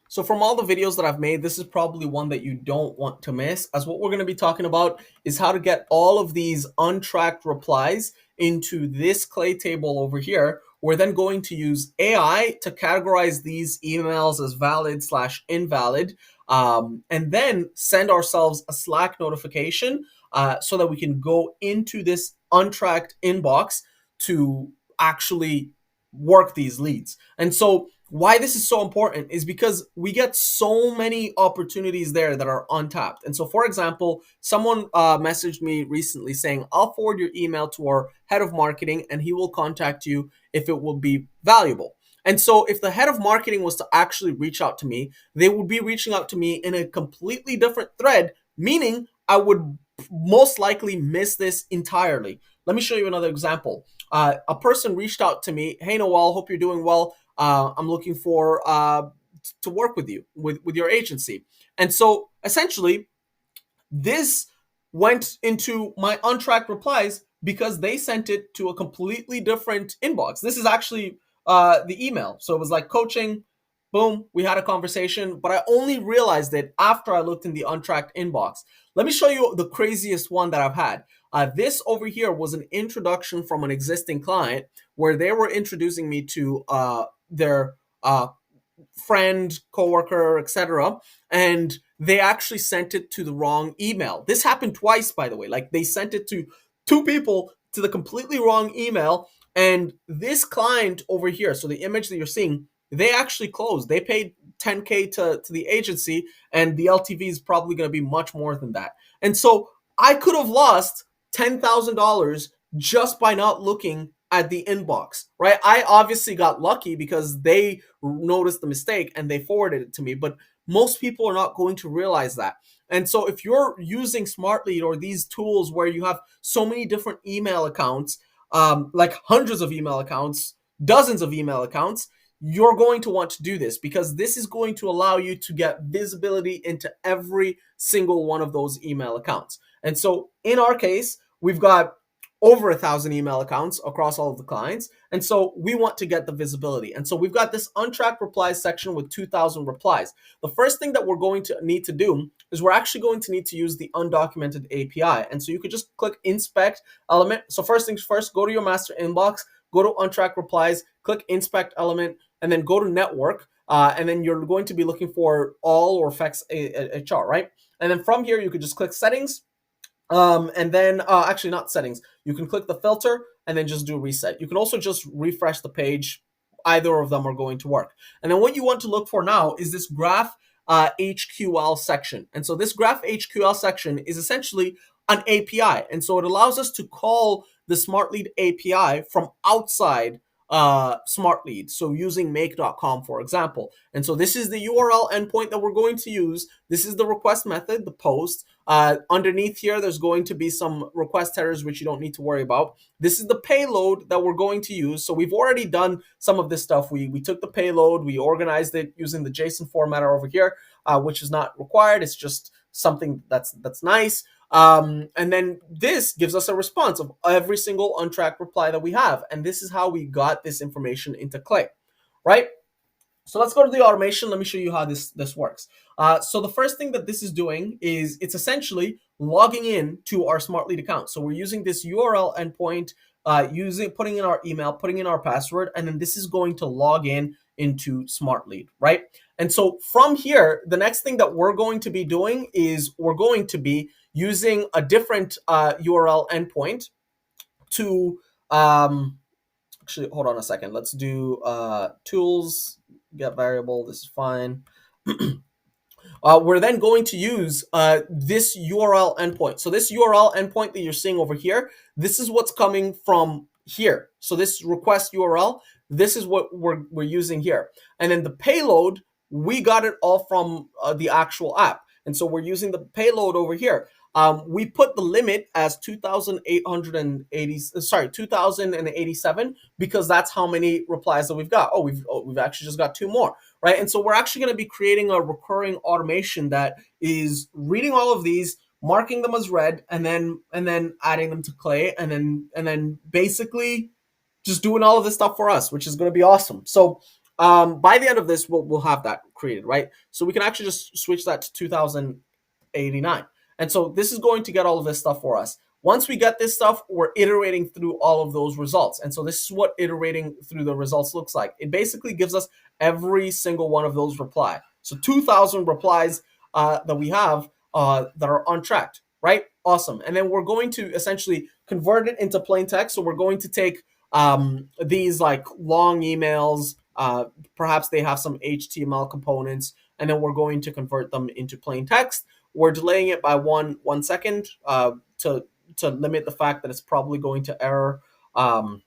So from all the videos that I've made, this is probably one that you don't want to miss, as what we're going to be talking about is how to get all of these untracked replies into this clay table over here. We're then going to use AI to categorize these emails as valid slash invalid, and then send ourselves a Slack notification so that we can go into this untracked inbox to actually work these leads. And so why this is so important is because we get so many opportunities there that are untapped. And so, for example, someone messaged me recently saying, I'll forward your email to our head of marketing and he will contact you if it will be valuable. And so if the head of marketing was to actually reach out to me, they would be reaching out to me in a completely different thread, meaning I would most likely miss this entirely. Let me show you another example. A person reached out to me, hey, Noel, hope you're doing well. I'm looking for to work with you, with your agency. And so essentially, this went into my untracked replies because they sent it to a completely different inbox. This is actually the email. So it was like coaching, boom, we had a conversation, but I only realized it after I looked in the untracked inbox. Let me show you the craziest one that I've had. This over here was an introduction from an existing client where they were introducing me to their friend, coworker, etc. And they actually sent it to the wrong email. This happened twice, by the way. Like they sent it to two people to the completely wrong email. And this client over here, so the image that you're seeing, they actually closed. They paid 10K to the agency, and the LTV is probably going to be much more than that. And so I could have lost $10,000 just by not looking at the inbox, right? I obviously got lucky because they noticed the mistake and they forwarded it to me, but most people are not going to realize that. And so if you're using Smartlead or these tools where you have so many different email accounts, like hundreds of email accounts, dozens of email accounts, you're going to want to do this because this is going to allow you to get visibility into every single one of those email accounts. And so in our case, we've got over 1,000 email accounts across all of the clients. And so we want to get the visibility. And so we've got this untracked replies section with 2,000 replies. The first thing that we're going to need to do is we're actually going to need to use the undocumented API. And so you could just click inspect element. So first things first, go to your master inbox, go to untracked replies, click inspect element, and then go to network. And then you're going to be looking for all or effects HR, right? And then from here, you could just click settings. And then actually not settings. You can click the filter and then just do reset. You can also just refresh the page. Either of them are going to work. And then what you want to look for now is this graph HQL section. And so this graph HQL section is essentially an API. And so it allows us to call the Smartlead API from outside Smartlead. So using make.com, for example. And so this is the URL endpoint that we're going to use. This is the request method, the post. Underneath here, there's going to be some request headers, which you don't need to worry about. This is the payload that we're going to use. So we've already done some of this stuff. We took the payload, we organized it using the JSON formatter over here, which is not required. It's just something that's nice. And then this gives us a response of every single untracked reply that we have. And this is how we got this information into Clay, right? So let's go to the automation. Let me show you how this works. So the first thing that this is doing is it's essentially logging in to our Smartlead account. So we're using this URL endpoint, putting in our email, putting in our password, and then this is going to log in into Smartlead, right? And so from here, the next thing that we're going to be doing is we're going to be using a different URL endpoint to actually, hold on a second. Let's do tools, get variable. This is fine. We're then going to use this URL endpoint. So this URL endpoint that you're seeing over here, this is what's coming from here. So this request URL, this is what we're using here. And then the payload, we got it all from the actual app. And so we're using the payload over here. We put the limit as 2,087 because that's how many replies that we've got. We've actually just got two more, right? And so we're actually going to be creating a recurring automation that is reading all of these, marking them as read, and then adding them to Clay, and then basically just doing all of this stuff for us, which is going to be awesome. So by the end of this, we'll have that. created, right? So we can actually just switch that to 2089. And so this is going to get all of this stuff for us. Once we get this stuff, we're iterating through all of those results. And so this is what iterating through the results looks like. It basically gives us every single one of those reply. So 2,000 replies that we have that are untracked, right? Awesome. And then we're going to essentially convert it into plain text. So we're going to take these like long emails, perhaps they have some HTML components, and then we're going to convert them into plain text. We're delaying it by one second to limit the fact that it's probably going to error. And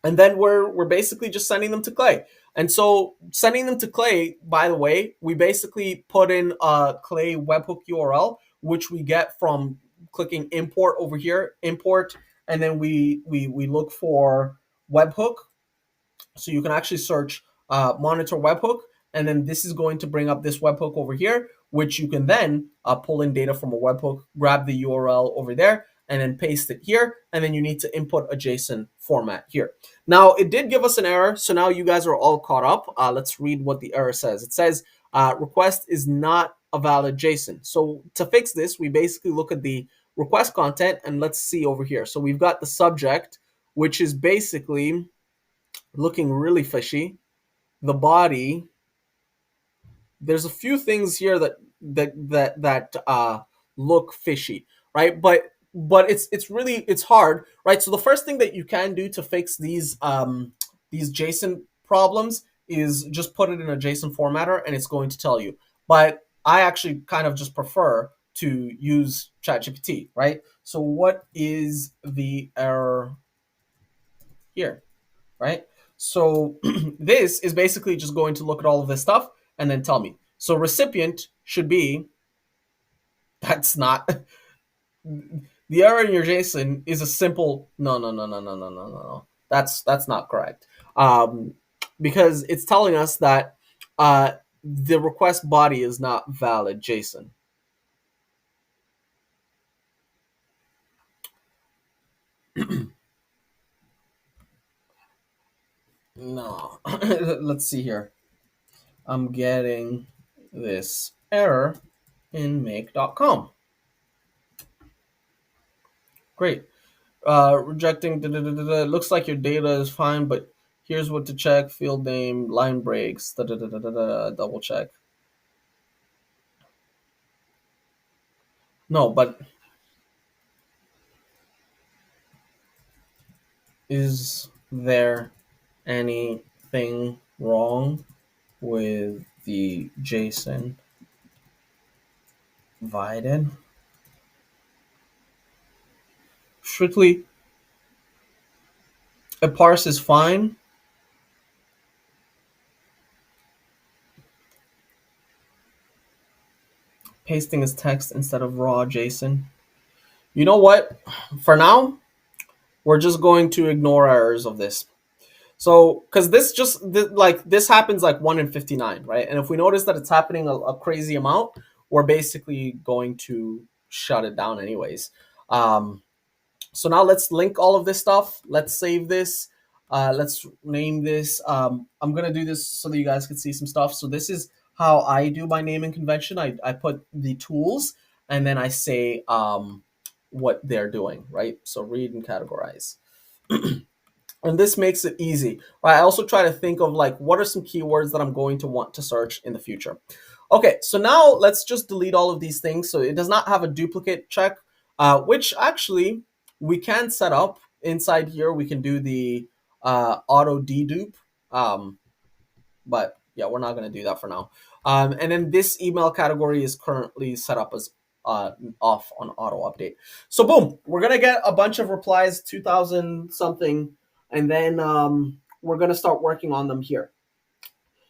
then we're basically just sending them to Clay. And so sending them to Clay, by the way, we basically put in a Clay webhook URL, which we get from clicking import over here, import, and then we look for webhook. So you can actually search monitor webhook, and then this is going to bring up this webhook over here, which you can then pull in data from a webhook, grab the URL over there, and then paste it here, and then you need to input a JSON format here. Now, it did give us an error, so now you guys are all caught up. Let's read what the error says. It says, request is not a valid JSON. So to fix this, we basically look at the request content, and let's see over here. So we've got the subject, which is basically looking really fishy. The body, there's a few things here that look fishy, right? But it's really it's hard, right? So the first thing that you can do to fix these JSON problems is just put it in a JSON formatter, and it's going to tell you. But I actually kind of just prefer to use ChatGPT, right? So what is the error here, right? So this is basically just going to look at all of this stuff and then tell me. So recipient should be, that's not, the error in your JSON is a simple, no. That's not correct. Because it's telling us that the request body is not valid JSON. No, let's see here. I'm getting this error in make.com. Great. Rejecting, looks like your data is fine, but here's what to check: field name, line breaks, double check. No, but is there anything wrong with the JSON provided? Strictly, a parse is fine. Pasting as text instead of raw JSON. You know what? For now, we're just going to ignore errors of this. So, because this happens like 1 in 59, right? And if we notice that it's happening a crazy amount, we're basically going to shut it down anyways. So now let's link all of this stuff. Let's save this. Let's name this. I'm going to do this so that you guys can see some stuff. So this is how I do my naming convention. I put the tools, and then I say what they're doing, right? So read and categorize. And this makes it easy, right? I also try to think of like, what are some keywords that I'm going to want to search in the future? Okay, so now let's just delete all of these things. So it does not have a duplicate check, which actually we can set up inside here. We can do the auto dedupe, but yeah, we're not going to do that for now. And then this email category is currently set up as off on auto update. So boom, we're going to get a bunch of replies, 2,000 something, and then we're going to start working on them here.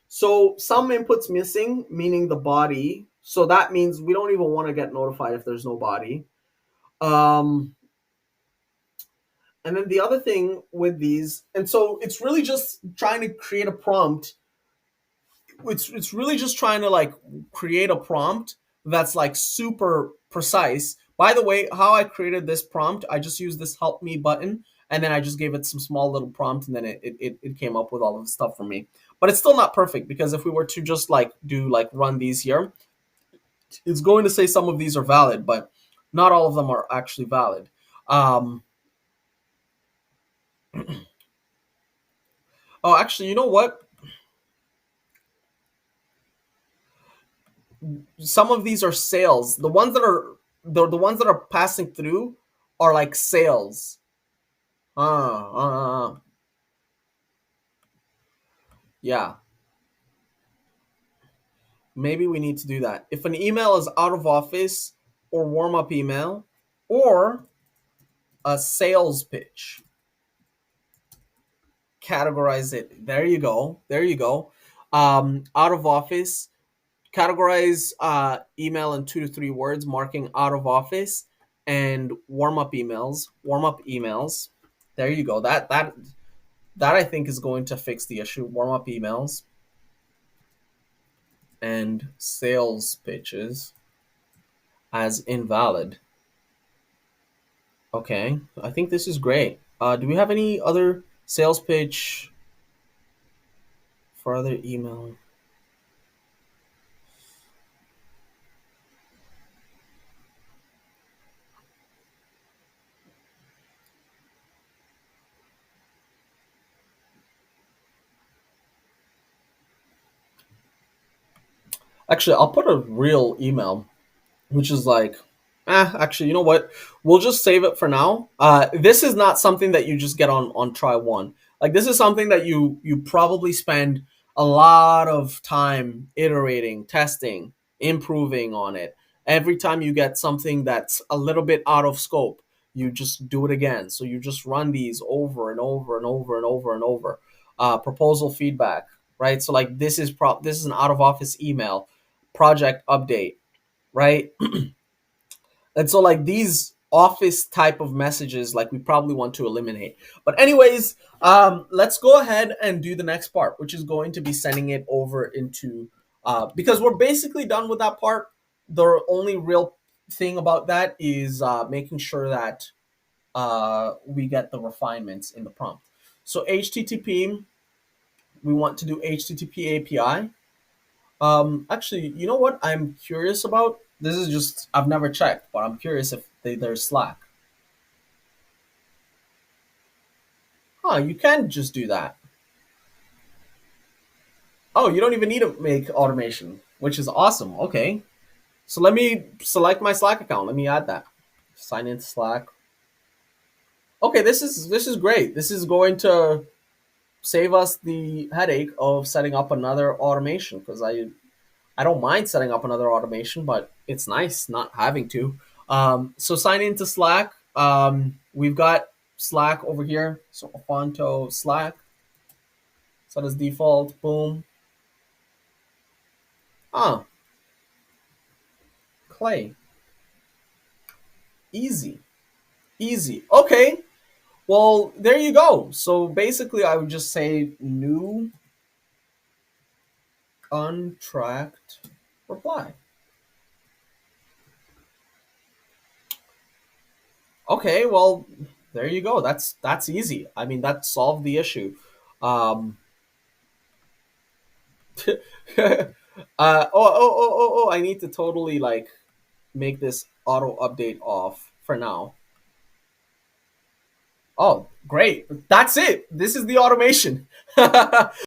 So some inputs missing, meaning the body. So that means we don't even want to get notified if there's no body. And then the other thing with these, and so it's really just trying to create a prompt. It's really just trying to like create a prompt that's like super precise. By the way, how I created this prompt, I just used this help me button, and then I just gave it some small little prompt, and then it came up with all of the stuff for me. but it's still not perfect because if we were to just like do like run these here, it's going to say some of these are valid, but not all of them are actually valid. Um, oh, actually, you know what? Some of these are sales. The ones that are passing through are like sales. Uh, yeah. Maybe we need to do that. If an email is out of office or warm up email or a sales pitch, categorize it. There you go. There you go. Out of office, categorize email in 2 to 3 words, marking out of office, and warm up emails. Warm up emails. There you go. That I think is going to fix the issue. Warm up emails and sales pitches as invalid. Okay, I think this is great. Do we have any other sales pitch for other email? Actually, I'll put a real email, which is like, actually, you know what? We'll just save it for now. This is not something that you just get on try one. Like this is something that you probably spend a lot of time iterating, testing, improving on it. Every time you get something that's a little bit out of scope, you just do it again. So you just run these over and over and over and over and over. Proposal feedback, right? So like this is an out of office email, project update, right? And so like these office type of messages, like we probably want to eliminate. But anyways, let's go ahead and do the next part, which is going to be sending it over into because we're basically done with that part. The only real thing about that is making sure that we get the refinements in the prompt. So HTTP, we want to do HTTP API. Actually, you know what I'm curious about? This is just I've never checked, but I'm curious if there's Slack. Huh? You can just do that. Oh, you don't even need to make automation, which is awesome. Okay, so let me select my Slack account. Let me add that. Sign into Slack. Okay, this is great. This is going to save us the headache of setting up another automation because I don't mind setting up another automation, but it's nice not having to. So sign into Slack. We've got Slack over here. So Afonto Slack. Set as default. Boom. Ah, Clay. Easy. Easy. Okay. Well, there you go. So basically, I would just say new untracked reply. Okay. Well, there you go. That's easy. I mean, that solved the issue. Um, oh, I need to totally like make this auto update off for now. Oh, great. That's it. This is the automation.